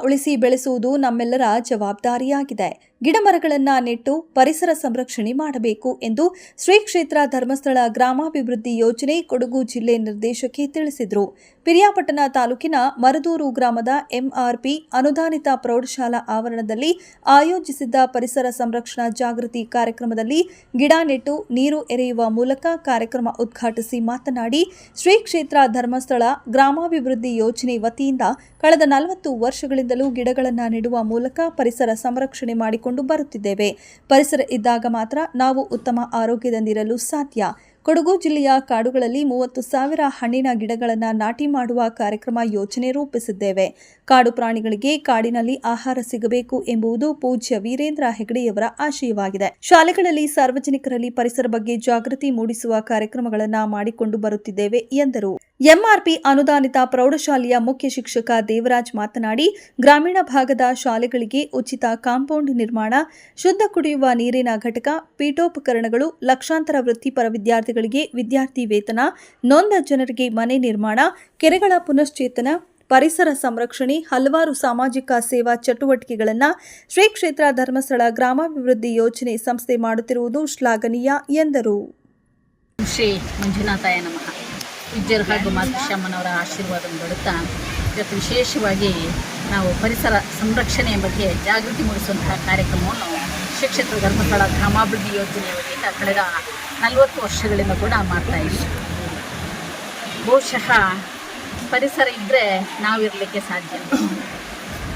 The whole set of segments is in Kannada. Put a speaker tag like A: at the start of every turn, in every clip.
A: ಉಳಿಸಿ ಬೆಳೆಸುವುದು ನಮ್ಮೆಲ್ಲರ ಜವಾಬ್ದಾರಿಯಾಗಿದೆ. ಗಿಡಮರಗಳನ್ನು ನೆಟ್ಟು ಪರಿಸರ ಸಂರಕ್ಷಣೆ ಮಾಡಬೇಕು ಎಂದು ಶ್ರೀ ಕ್ಷೇತ್ರ ಧರ್ಮಸ್ಥಳ ಗ್ರಾಮಾಭಿವೃದ್ಧಿ ಯೋಜನೆ ಕೊಡಗು ಜಿಲ್ಲೆ ನಿರ್ದೇಶಕಿ ತಿಳಿಸಿದರು. ಪಿರಿಯಾಪಟ್ಟಣ ತಾಲೂಕಿನ ಮರದೂರು ಗ್ರಾಮದ ಎಂಆರ್ಪಿ ಅನುದಾನಿತ ಪ್ರೌಢಶಾಲಾ ಆವರಣದಲ್ಲಿ ಆಯೋಜಿಸಿದ್ದ ಪರಿಸರ ಸಂರಕ್ಷಣಾ ಜಾಗೃತಿ ಕಾರ್ಯಕ್ರಮದಲ್ಲಿ ಗಿಡ ನೆಟ್ಟು ನೀರು ಎರೆಯುವ ಮೂಲಕ ಕಾರ್ಯಕ್ರಮ ಉದ್ಘಾಟಿಸಿ ಮಾತನಾಡಿ, ಶ್ರೀ ಕ್ಷೇತ್ರ ಧರ್ಮಸ್ಥಳ ಗ್ರಾಮಾಭಿವೃದ್ಧಿ ಯೋಜನೆ ವತಿಯಿಂದ ಕಳೆದ 40 ವರ್ಷಗಳಿಂದಲೂ ಗಿಡಗಳನ್ನು ನೆಡುವ ಮೂಲಕ ಪರಿಸರ ಸಂರಕ್ಷಣೆ ಮಾಡಿಕೊಂಡು ಬರುತ್ತಿದ್ದೇವೆ. ಪರಿಸರ ಇದ್ದಾಗ ಮಾತ್ರ ನಾವು ಉತ್ತಮ ಆರೋಗ್ಯದಿಂದಿರಲು ಸಾಧ್ಯ. ಕೊಡಗು ಜಿಲ್ಲೆಯ ಕಾಡುಗಳಲ್ಲಿ 30,000 ಹಣ್ಣಿನ ಗಿಡಗಳನ್ನು ನಾಟಿ ಮಾಡುವ ಕಾರ್ಯಕ್ರಮ ಯೋಜನೆ ರೂಪಿಸಿದ್ದೇವೆ. ಕಾಡು ಪ್ರಾಣಿಗಳಿಗೆ ಕಾಡಿನಲ್ಲಿ ಆಹಾರ ಸಿಗಬೇಕು ಎಂಬುದು ಪೂಜ್ಯ ವೀರೇಂದ್ರ ಹೆಗಡೆಯವರ ಆಶಯವಾಗಿದೆ. ಶಾಲೆಗಳಲ್ಲಿ ಸಾರ್ವಜನಿಕರಲ್ಲಿ ಪರಿಸರ ಬಗ್ಗೆ ಜಾಗೃತಿ ಮೂಡಿಸುವ ಕಾರ್ಯಕ್ರಮಗಳನ್ನು ಮಾಡಿಕೊಂಡು ಬರುತ್ತಿದ್ದೇವೆ ಎಂದರು. ಎಂಆರ್ಪಿ ಅನುದಾನಿತ ಪ್ರೌಢಶಾಲೆಯ ಮುಖ್ಯ ಶಿಕ್ಷಕ ದೇವರಾಜ್ ಮಾತನಾಡಿ, ಗ್ರಾಮೀಣ ಭಾಗದ ಶಾಲೆಗಳಿಗೆ ಉಚಿತ ಕಾಂಪೌಂಡ್ ನಿರ್ಮಾಣ, ಶುದ್ಧ ಕುಡಿಯುವ ನೀರಿನ ಘಟಕ, ಪೀಠೋಪಕರಣಗಳು, ಲಕ್ಷಾಂತರ ವೃತ್ತಿಪರ ವಿದ್ಯಾರ್ಥಿಗಳಿಗೆ ವಿದ್ಯಾರ್ಥಿ ವೇತನ, ನೊಂದ ಜನರಿಗೆ ಮನೆ ನಿರ್ಮಾಣ, ಕೆರೆಗಳ ಪುನಶ್ಚೇತನ, ಪರಿಸರ ಸಂರಕ್ಷಣೆ, ಹಲವಾರು ಸಾಮಾಜಿಕ ಸೇವಾ ಚಟುವಟಿಕೆಗಳನ್ನು ಶ್ರೀ ಕ್ಷೇತ್ರ ಧರ್ಮಸ್ಥಳ ಗ್ರಾಮಾಭಿವೃದ್ಧಿ ಯೋಜನೆ ಸಂಸ್ಥೆ ಮಾಡುತ್ತಿರುವುದು ಶ್ಲಾಘನೀಯ ಎಂದರು.
B: ಶ್ರೀ ಮಂಜುನಾಥಾಯ ನಮಃ. ವಿದ್ಯರು ಹಾಗೂ ಮಾತೃಶ್ಯಾಮನವರ ಆಶೀರ್ವಾದವನ್ನು ಪಡುತ್ತಾ ಇವತ್ತು ವಿಶೇಷವಾಗಿ ನಾವು ಪರಿಸರ ಸಂರಕ್ಷಣೆಯ ಬಗ್ಗೆ ಜಾಗೃತಿ ಮೂಡಿಸುವಂತಹ ಕಾರ್ಯಕ್ರಮವನ್ನು ಶ್ರೀ ಕ್ಷೇತ್ರ ಧರ್ಮಸ್ಥಳ ಗ್ರಾಮಾಭಿವೃದ್ಧಿ ಯೋಜನೆಯ ವತಿಯಿಂದ ಕಳೆದ 40 ವರ್ಷಗಳಿಂದ ಕೂಡ ಮಾಡ್ತಾ ಇದ್ದೀವಿ. ಬಹುಶಃ ಪರಿಸರ ಇದ್ದರೆ ನಾವಿರಲಿಕ್ಕೆ ಸಾಧ್ಯ.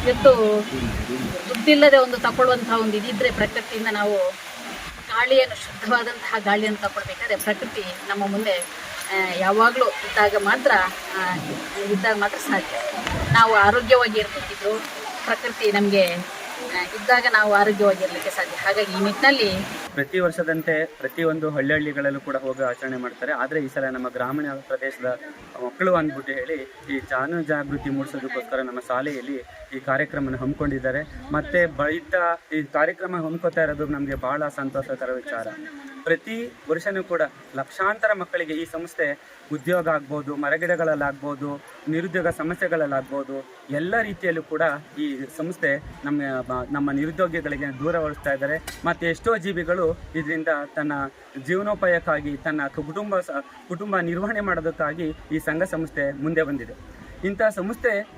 B: ಇವತ್ತು ದುಡ್ಡಿಲ್ಲದೆ ತಗೊಳ್ಳುವಂತಹ ಒಂದು ಇದಿದ್ದರೆ ಪ್ರಕೃತಿಯಿಂದ ನಾವು ಗಾಳಿಯನ್ನು ಶುದ್ಧವಾದಂತಹ ಗಾಳಿಯನ್ನು ತಗೊಳ್ಬೇಕಾದ್ರೆ ಪ್ರಕೃತಿ ನಮ್ಮ ಮುಂದೆ ಯಾವಾಗಲೂ ಇದ್ದಾಗ ಮಾತ್ರ ಸಾಧ್ಯ. ನಾವು ಆರೋಗ್ಯವಾಗಿ ಇರಬೇಕಿದ್ರು ಪ್ರಕೃತಿ ನಮಗೆ ಇದ್ದಾಗ ನಾವು ಆರೋಗ್ಯವಾಗಿರಲಿಕ್ಕೆ ಸಾಧ್ಯ. ಹಾಗಾಗಿ ಈ ನಿಟ್ಟಿನಲ್ಲಿ
C: ಪ್ರತಿ ವರ್ಷದಂತೆ ಪ್ರತಿಯೊಂದು ಹಳ್ಳಿಗಳಲ್ಲೂ ಕೂಡ ಹೋಗಿ ಆಚರಣೆ ಮಾಡ್ತಾರೆ. ಆದರೆ ಈ ಸಲ ನಮ್ಮ ಗ್ರಾಮೀಣ ಪ್ರದೇಶದ ಮಕ್ಕಳು ಅಂದ್ಬಿಟ್ಟು ಹೇಳಿ ಈ ಜಾಗೃತಿ ಮೂಡಿಸೋದಕ್ಕೋಸ್ಕರ ನಮ್ಮ ಶಾಲೆಯಲ್ಲಿ ಈ ಕಾರ್ಯಕ್ರಮನ ಹಮ್ಮಿಕೊಂಡಿದ್ದಾರೆ. ಮತ್ತು ಈ ಕಾರ್ಯಕ್ರಮ ಹಮ್ಮಿಕೋತಾ ಇರೋದು ನಮಗೆ ಭಾಳ ಸಂತೋಷಕರ ವಿಚಾರ. ಪ್ರತಿ ವರ್ಷವೂ ಕೂಡ ಲಕ್ಷಾಂತರ ಮಕ್ಕಳಿಗೆ ಈ ಸಂಸ್ಥೆ ಉದ್ಯೋಗ ಆಗ್ಬೋದು, ಮರಗಿಡಗಳಲ್ಲಾಗ್ಬೋದು, ನಿರುದ್ಯೋಗ ಸಮಸ್ಯೆಗಳಲ್ಲಾಗ್ಬೋದು, ಎಲ್ಲ ರೀತಿಯಲ್ಲೂ ಕೂಡ ಈ ಸಂಸ್ಥೆ ನಮ್ಮ ನಿರುದ್ಯೋಗಿಗಳಿಗೆ ದೂರಗೊಳಿಸ್ತಾ ಇದ್ದಾರೆ. ಮತ್ತು ಎಷ್ಟೋ ಜೀವಿಗಳು ಇದರಿಂದ ತನ್ನ ಜೀವನೋಪಾಯಕ್ಕಾಗಿ ತನ್ನ ಕುಟುಂಬ ನಿರ್ವಹಣೆ ಮಾಡೋದಕ್ಕಾಗಿ ಈ ಸಂಘ ಸಂಸ್ಥೆ ಮುಂದೆ ಬಂದಿದೆ. ಇಂಥ ಸಂಸ್ಥೆ